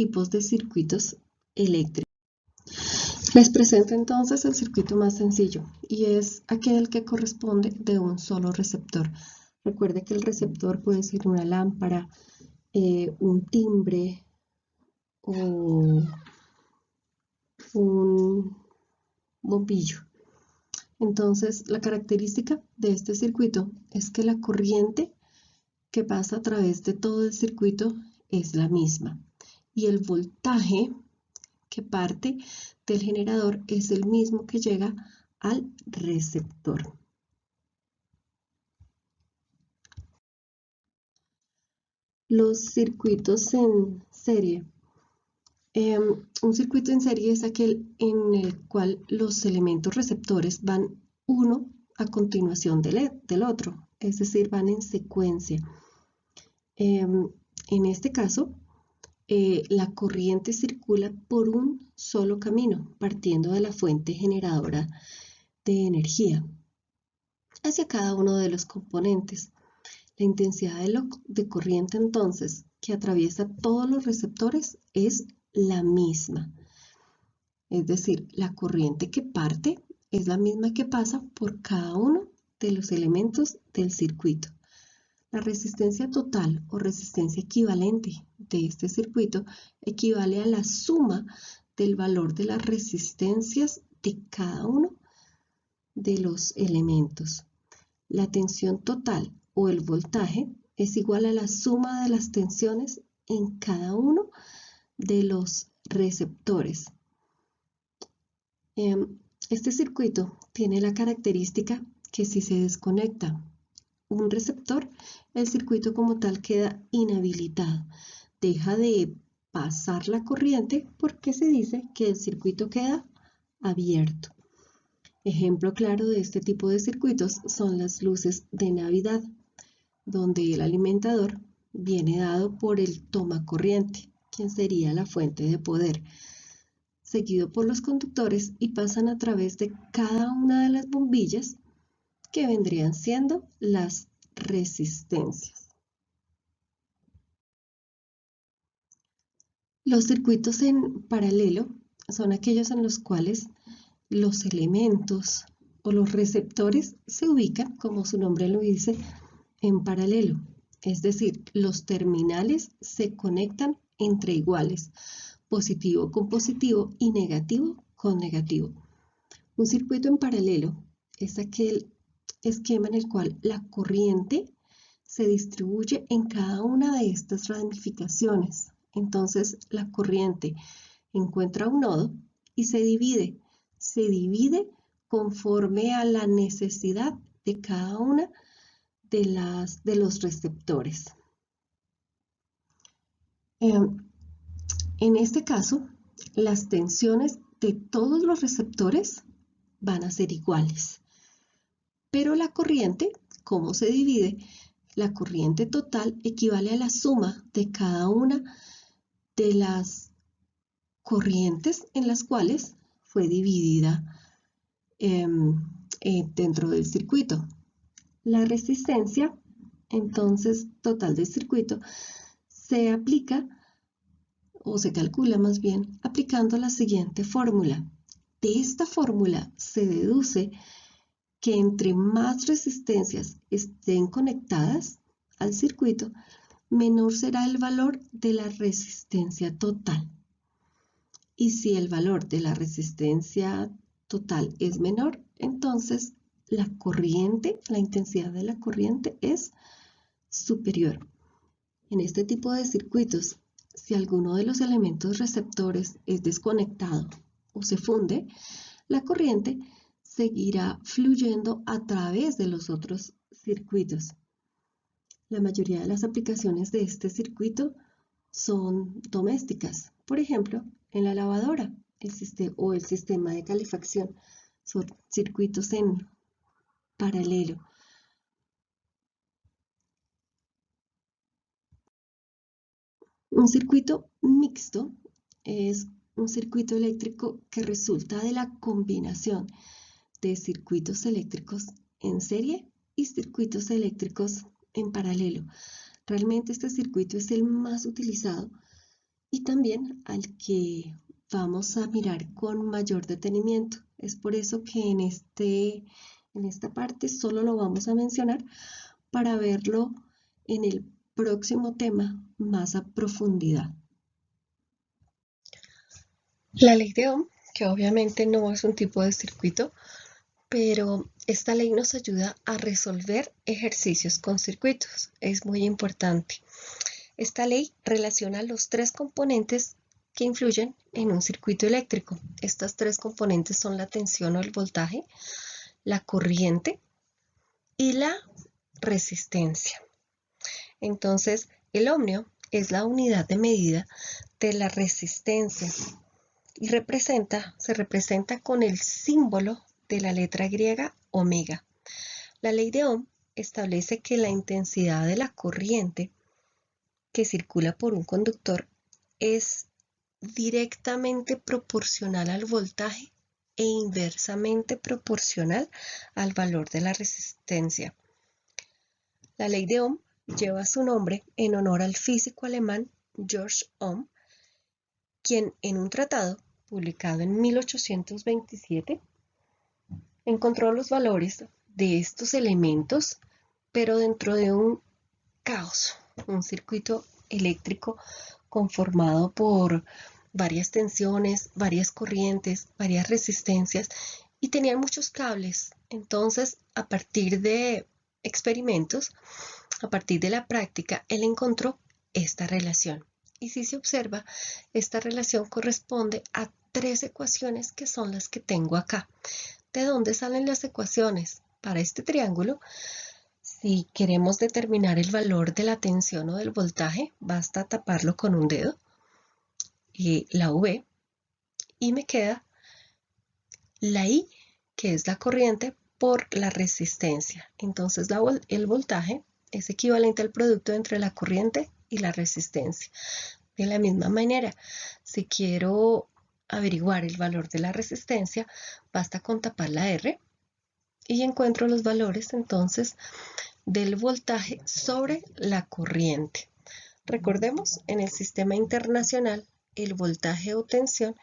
tipos de circuitos eléctricos. Les presento entonces el circuito más sencillo y es aquel que corresponde de un solo receptor. Recuerde que el receptor puede ser una lámpara, un timbre o un bombillo. Entonces, la característica de este circuito es que la corriente que pasa a través de todo el circuito es la misma y el voltaje que parte del generador es el mismo que llega al receptor. Los circuitos en serie. Un circuito en serie es aquel en el cual los elementos receptores van uno a continuación del otro, es decir, van en secuencia. En este caso, la corriente circula por un solo camino, partiendo de la fuente generadora de energía hacia cada uno de los componentes. La intensidad de corriente entonces que atraviesa todos los receptores es la misma. Es decir, la corriente que parte es la misma que pasa por cada uno de los elementos del circuito. La resistencia total o resistencia equivalente de este circuito equivale a la suma del valor de las resistencias de cada uno de los elementos. La tensión total o el voltaje es igual a la suma de las tensiones en cada uno de los receptores. Este circuito tiene la característica que si se desconecta un receptor, el circuito como tal queda inhabilitado. Deja de pasar la corriente porque se dice que el circuito queda abierto. Ejemplo claro de este tipo de circuitos son las luces de Navidad, donde el alimentador viene dado por el tomacorriente, quien sería la fuente de poder, seguido por los conductores y pasan a través de cada una de las bombillas que vendrían siendo las resistencias. Los circuitos en paralelo son aquellos en los cuales los elementos o los receptores se ubican, como su nombre lo dice, en paralelo. Es decir, los terminales se conectan entre iguales, positivo con positivo y negativo con negativo. Un circuito en paralelo es aquel esquema en el cual la corriente se distribuye en cada una de estas ramificaciones. Entonces, la corriente encuentra un nodo y se divide conforme a la necesidad de cada una de los receptores. En este caso, las tensiones de todos los receptores van a ser iguales, pero la corriente, ¿cómo se divide? La corriente total equivale a la suma de cada una de las corrientes en las cuales fue dividida dentro del circuito. La resistencia, entonces, total del circuito se aplica o se calcula más bien aplicando la siguiente fórmula. De esta fórmula se deduce que entre más resistencias estén conectadas al circuito, menor será el valor de la resistencia total. Y si el valor de la resistencia total es menor, entonces la corriente, la intensidad de la corriente es superior. En este tipo de circuitos, si alguno de los elementos receptores es desconectado o se funde, la corriente seguirá fluyendo a través de los otros circuitos. La mayoría de las aplicaciones de este circuito son domésticas. Por ejemplo, en la lavadora o el sistema de calefacción son circuitos en paralelo. Un circuito mixto es un circuito eléctrico que resulta de la combinación de circuitos eléctricos en serie y circuitos eléctricos en paralelo. Realmente este circuito es el más utilizado y también al que vamos a mirar con mayor detenimiento. Es por eso que en esta parte solo lo vamos a mencionar para verlo en el próximo tema más a profundidad. La ley de Ohm, que obviamente no es un tipo de circuito, pero esta ley nos ayuda a resolver ejercicios con circuitos. Es muy importante. Esta ley relaciona los tres componentes que influyen en un circuito eléctrico. Estas tres componentes son la tensión o el voltaje, la corriente y la resistencia. Entonces, el ohmio es la unidad de medida de la resistencia y se representa con el símbolo de la letra griega omega. La ley de Ohm establece que la intensidad de la corriente que circula por un conductor es directamente proporcional al voltaje e inversamente proporcional al valor de la resistencia. La ley de Ohm lleva su nombre en honor al físico alemán Georg Ohm, quien en un tratado publicado en 1827 encontró los valores de estos elementos, pero dentro de un caos, un circuito eléctrico conformado por varias tensiones, varias corrientes, varias resistencias y tenían muchos cables. Entonces, a partir de experimentos, a partir de la práctica, él encontró esta relación. Y si se observa, esta relación corresponde a tres ecuaciones que son las que tengo acá. ¿De dónde salen las ecuaciones? Para este triángulo, si queremos determinar el valor de la tensión o del voltaje, basta taparlo con un dedo, y la V, y me queda la I, que es la corriente, por la resistencia. Entonces el voltaje es equivalente al producto entre la corriente y la resistencia. De la misma manera, si quiero averiguar el valor de la resistencia, basta con tapar la R y encuentro los valores entonces del voltaje sobre la corriente. Recordemos, en el sistema internacional, el voltaje o tensión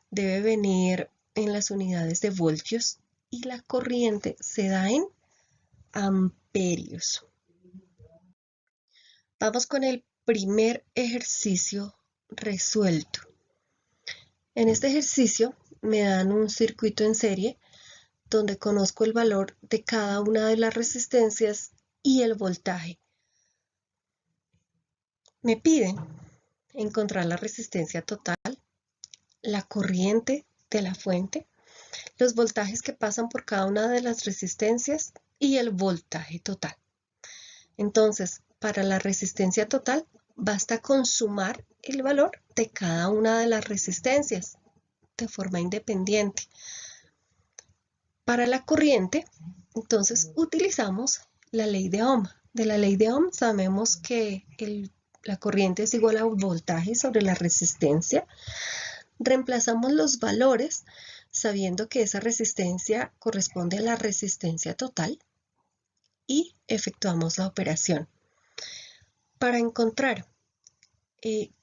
debe venir en las unidades de voltios y la corriente se da en amperios. Vamos con el primer ejercicio resuelto. En este ejercicio me dan un circuito en serie donde conozco el valor de cada una de las resistencias y el voltaje. Me piden encontrar la resistencia total, la corriente de la fuente, los voltajes que pasan por cada una de las resistencias y el voltaje total. Entonces, para la resistencia total, basta con sumar el valor de cada una de las resistencias de forma independiente. Para la corriente, entonces utilizamos la ley de Ohm. De la ley de Ohm sabemos que la corriente es igual al voltaje sobre la resistencia. Reemplazamos los valores sabiendo que esa resistencia corresponde a la resistencia total y efectuamos la operación. Para encontrar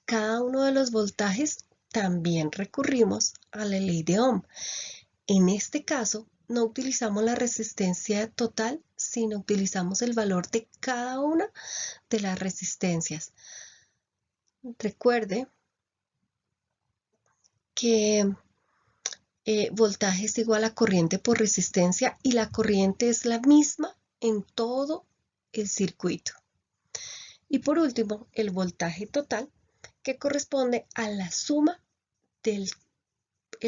cada uno de los voltajes también recurrimos a la ley de Ohm. En este caso no utilizamos la resistencia total, sino utilizamos el valor de cada una de las resistencias. Recuerde que voltaje es igual a corriente por resistencia y la corriente es la misma en todo el circuito. Y por último, el voltaje total, que corresponde a la suma del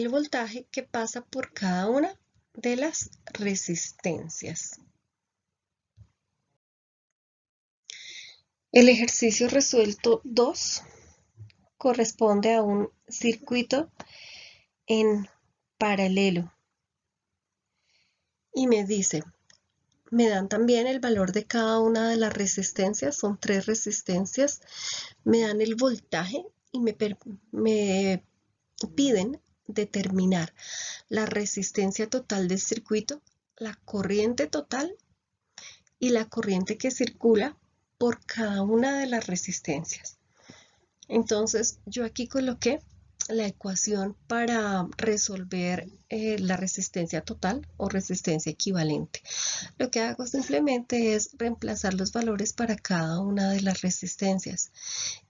voltaje que pasa por cada una de las resistencias. El ejercicio resuelto 2 corresponde a un circuito en paralelo y me dice, me dan también el valor de cada una de las resistencias, son 3 resistencias, me dan el voltaje y me piden determinar la resistencia total del circuito, la corriente total y la corriente que circula por cada una de las resistencias. Entonces yo aquí coloqué la ecuación para resolver la resistencia total o resistencia equivalente. Lo que hago simplemente es reemplazar los valores para cada una de las resistencias.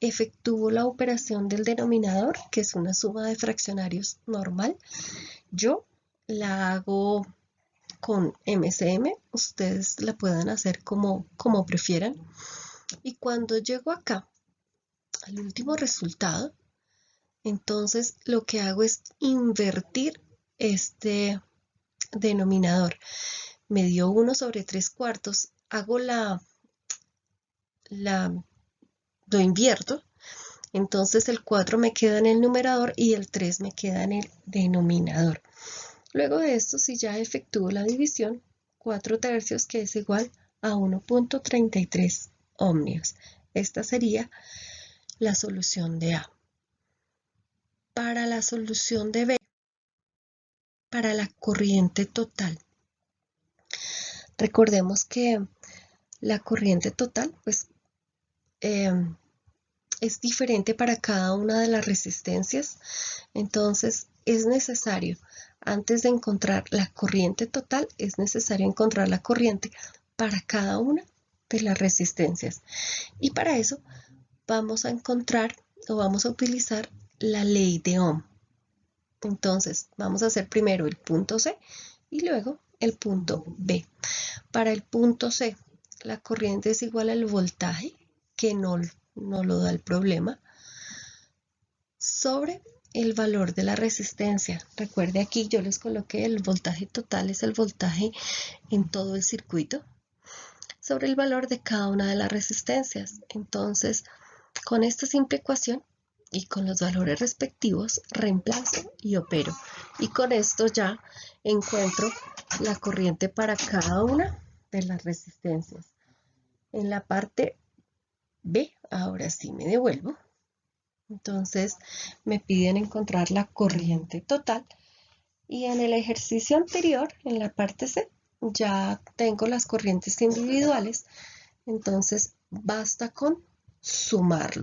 Efectúo la operación del denominador, que es una suma de fraccionarios normal. Yo la hago con MCM, ustedes la pueden hacer como prefieran. Y cuando llego acá al último resultado, entonces lo que hago es invertir este denominador. Me dio 1 sobre 3/4, hago lo invierto, entonces el 4 me queda en el numerador y el 3 me queda en el denominador. Luego de esto, si ya efectúo la división, 4/3, que es igual a 1.33 ohmios. Esta sería la solución de A. Para la solución de B, para la corriente total, recordemos que la corriente total pues, es diferente para cada una de las resistencias. Entonces es necesario, antes de encontrar la corriente total, es necesario encontrar la corriente para cada una de las resistencias. Y para eso vamos a encontrar o vamos a utilizar la ley de Ohm. Entonces vamos a hacer primero el punto C y luego el punto B. Para el punto C, la corriente es igual al voltaje, que no lo da el problema, sobre el valor de la resistencia. Recuerde, aquí yo les coloqué el voltaje total, es el voltaje en todo el circuito, sobre el valor de cada una de las resistencias. Entonces, con esta simple ecuación y con los valores respectivos, reemplazo y opero. Y con esto ya encuentro la corriente para cada una de las resistencias. En la parte B, ahora sí me devuelvo. Entonces me piden encontrar la corriente total y en el ejercicio anterior, en la parte C, ya tengo las corrientes individuales. Entonces basta con sumarlo.